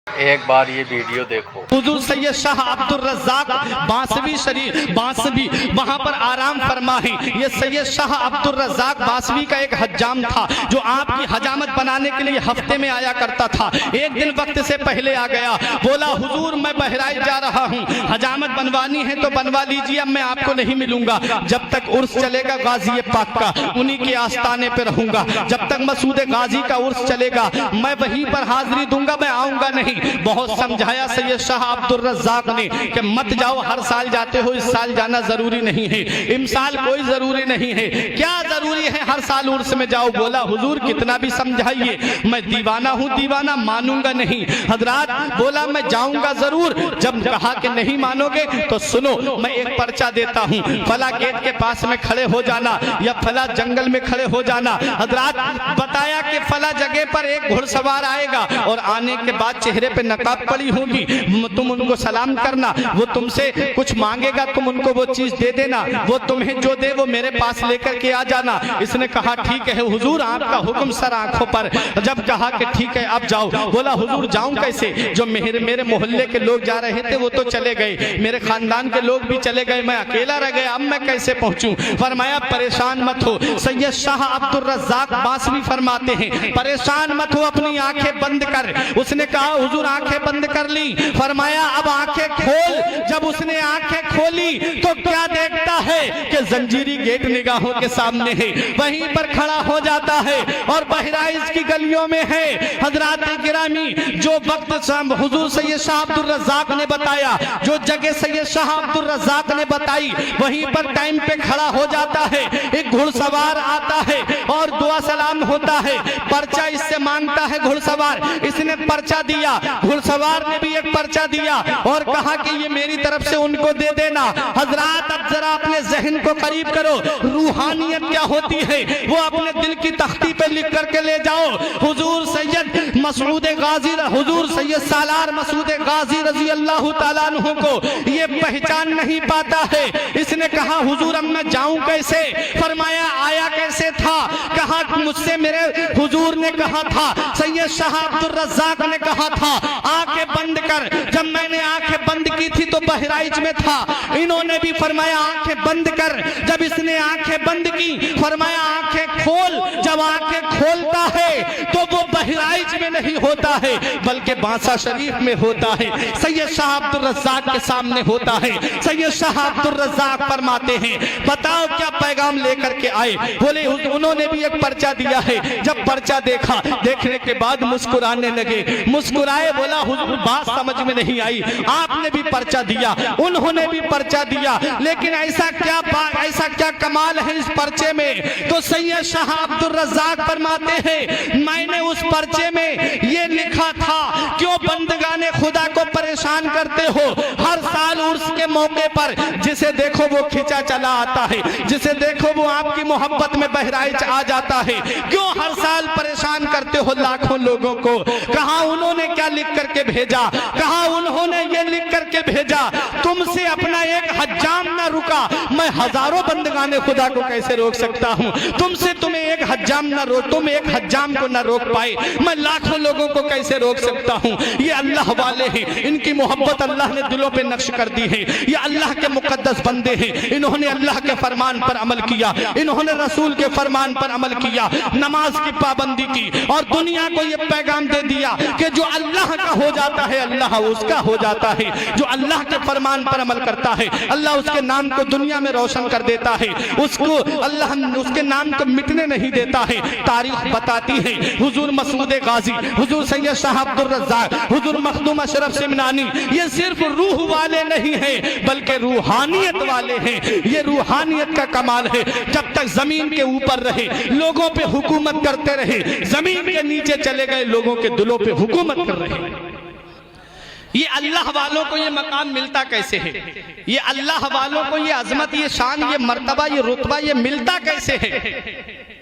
एक बार ये वीडियो देखो। हुजूर सैयद शाह अब्दुल रज़्ज़ाक बासवी शरीफ बासवी वहाँ पर आराम फरमा है। ये सैयद शाह अब्दुल रज़्ज़ाक बासवी का एक हज्जाम था जो आपकी हजामत बनाने के लिए हफ्ते में आया करता था। एक दिन वक्त से पहले आ गया, बोला हुजूर मैं बहराइच जा रहा हूँ, हजामत बनवानी है तो बनवा लीजिए, अब मैं आपको नहीं मिलूंगा। जब तक उर्स चलेगा गाजी पाक का, उन्हीं के आस्थाने पे रहूंगा। जब तक मसूद गाजी का उर्स चलेगा मैं वहीं पर हाजिरी दूंगा, मैं आऊंगा नहीं। बहुत समझाया सैयद शाह अब्दुल रज़्ज़ाक ने कि मत जाओ, हर साल जाते हो, इस साल जाना जरूरी नहीं है, इमसाल कोई जरूरी नहीं है, क्या जरूरी है हर साल उर्स में जाओ। बोला हुजूर कितना भी समझाइए, मैं दीवाना हूँ, दीवाना मानूंगा नहीं। हजरात बोला मैं जाऊंगा जरूर। जब कहा कि नहीं मानोगे तो सुनो, मैं एक पर्चा देता हूँ, फला गेट के पास में खड़े हो जाना या फला जंगल में खड़े हो जाना। हजरात बताया कि फला जगह पर एक घुड़सवार आएगा और आने के बाद चेहरे पे नकाब पड़ी होगी, तुम उनको सलाम करना, वो तुमसे कुछ मांगेगा, तुम उनको वो चीज दे देना, वो तुम्हें जो दे वो मेरे पास लेकर के आ जाना। इसने कहा ठीक है हुजूर, आपका हुक्म सर आंखों पर। जब कहा कि ठीक है अब जाओ, बोला हुजूर जाऊं कैसे, जो मेरे मोहल्ले के लोग जा रहे थे वो तो चले गए, मेरे खानदान के लोग भी चले गए, मैं अकेला रह गया, अब मैं कैसे पहुंचूं। फरमाया परेशान मत हो। सैयद शाह अब्दुल रज़्ज़ाक बासवी फरमाते हैं परेशान मत हो, अपनी आंखें बंद कर। उसने कहा हुजूर आंखें बंद कर ली। फरमाया अब आंखें खोल। जब उसने आंखें खोली तो क्या देखता है कि जंजीरी गेट निगाहों के सामने है, वहीं पर खड़ा हो जाता है और बहराइच की गलियों में है। हजरात गिरामी, जो वक्त हुजूर सैयद शाह अब्दुल रज़्ज़ाक ने बताया, जो जगह सैयद शाह अब्दुल रज़्ज़ाक ने बताई, वहीं पर टाइम पे खड़ा हो जाता है। एक घुड़सवार आता है और दुआ सलाम होता है, पर्चा इससे मांगता है घुड़सवार, इसने पर्चा दिया, घुड़सवार ने भी एक पर्चा दिया और कहा कि ये मेरी तरफ से उनको दे देना। हजरात अब जरा अपने जहन को करीब करो, रूहानियत क्या होती है वो अपने दिल की तख्ती पे लिख करके ले जाओ। हुजूर सैयद मसूद गाजी, हुजूर सैयद सालार मसूद गाजी रजी अल्लाह ताला अन्हु को ये पहचान नहीं पाता है। इसने कहा हुजूर अब मैं जाऊं कैसे। फरमाया आया कैसे था। कहा मुझसे मेरे हुजूर ने कहा था, सैयद शाह अब्दुल रज़्ज़ाक ने कहा था आंखें बंद कर। जब मैंने आंखें बंद की थी तो बहराइच में था, इन्होंने भी फरमाया आंखें बंद कर। जब इसने आंखें बंद की फरमाया आंखें खोल। जब आंखें खोलता है तो वो बहराइच में नहीं होता है बल्कि बांसा शरीफ में होता है, सैयद शाह अब्दुल रज़्ज़ाक के सामने होता है। सैयद शाह अब्दुल रज़्ज़ाक फरमाते हैं बताओ क्या पैगाम लेकर के आए। बोले उन्होंने भी एक पर्चा दिया है। जब पर्चा देखा, देखने के बाद मुस्कुराने लगे, मुस्कुराए। बोला हुजूर बात समझ में नहीं आई, आपने भी पर्चा दिया, उन्होंने भी पर्चा दिया, लेकिन ऐसा क्या कमाल है इस पर्चे में। तो सैयद शाह अब्दुल रज़्ज़ाक फरमाते हैं मैंने उस पर्चे में ये लिखा था, क्यों बंदगाने खुदा को परेशान करते हो। हर साल उर्स के मौके पर जिसे देखो वो खिंचा चला आता है, जिसे देखो वो आपकी मोहब्बत में बहराइच आ जाता है, क्यों हर साल परेशान करते हो लाखों लोगों को। कहा उन्होंने क्या लिख करके भेजा, कहा उन्होंने ये लिख करके भेजा तुमसे अपना एक हज्जाम न रुका, मैं हजारों बंदगाने खुदा को कैसे रोक सकता हूँ। तुमसे तुम्हें एक हज्जाम न रोक, तुम एक हज्जाम को न रोक पाए, मैं लाखों लोगों को कैसे रोक सकता हूँ। ये अल्लाह वाले हैं, इनकी मोहब्बत अल्लाह ने दिलों पे नक्श कर दी है। ये अल्लाह के मुकद्दस बंदे हैं, इन्होंने अल्लाह के फरमान पर अमल किया, इन्होंने रसूल के फरमान पर अमल किया, नमाज की पाबंदी की और दुनिया को ये पैगाम दे दिया कि जो अल्लाह का हो जाता है अल्लाह उसका हो जाता है। जो अल्लाह के फरमान पर अमल करता है अल्लाह उसके नाम को दुनिया में रोशन कर देता है, उसको अल्लाह उसके नाम को मिटने नहीं देता है। तारीख बताती है हुजूर मसूद गाजी, हुजूर सैयद शाह अब्दुल रज़्ज़ाक, हुजूर मखदूम अशरफ सिमनानी ये सिर्फ रूह वाले नहीं है बल्कि रूहानियत वाले हैं। ये रूहानियत का कमाल है। जब तक जमीन के ऊपर रहे लोगों पे हुकूमत करते रहे, जमीन के नीचे चले गए लोगों के दिलों पे हुकूमत कर रहे। ये अल्लाह वालों को ये मकाम मिलता कैसे है, ये अल्लाह वालों को ये अजमत, ये शान, ये मर्तबा, ये रुतबा ये मिलता कैसे है,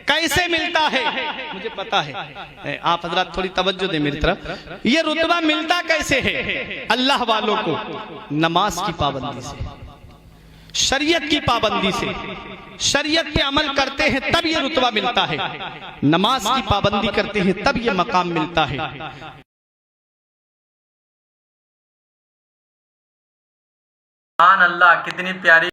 कैसे मिलता है मुझे पता है। आप हजरात थोड़ी तवज्जो दे मेरी तरफ। ये रुतबा मिलता कैसे है अल्लाह वालों को, नमाज की पाबंदी से, शरीयत की पाबंदी से। शरीयत पे अमल करते हैं तब ये रुतबा मिलता है, नमाज की पाबंदी करते हैं तब ये मकाम मिलता है। सुभान अल्लाह, कितनी प्यारी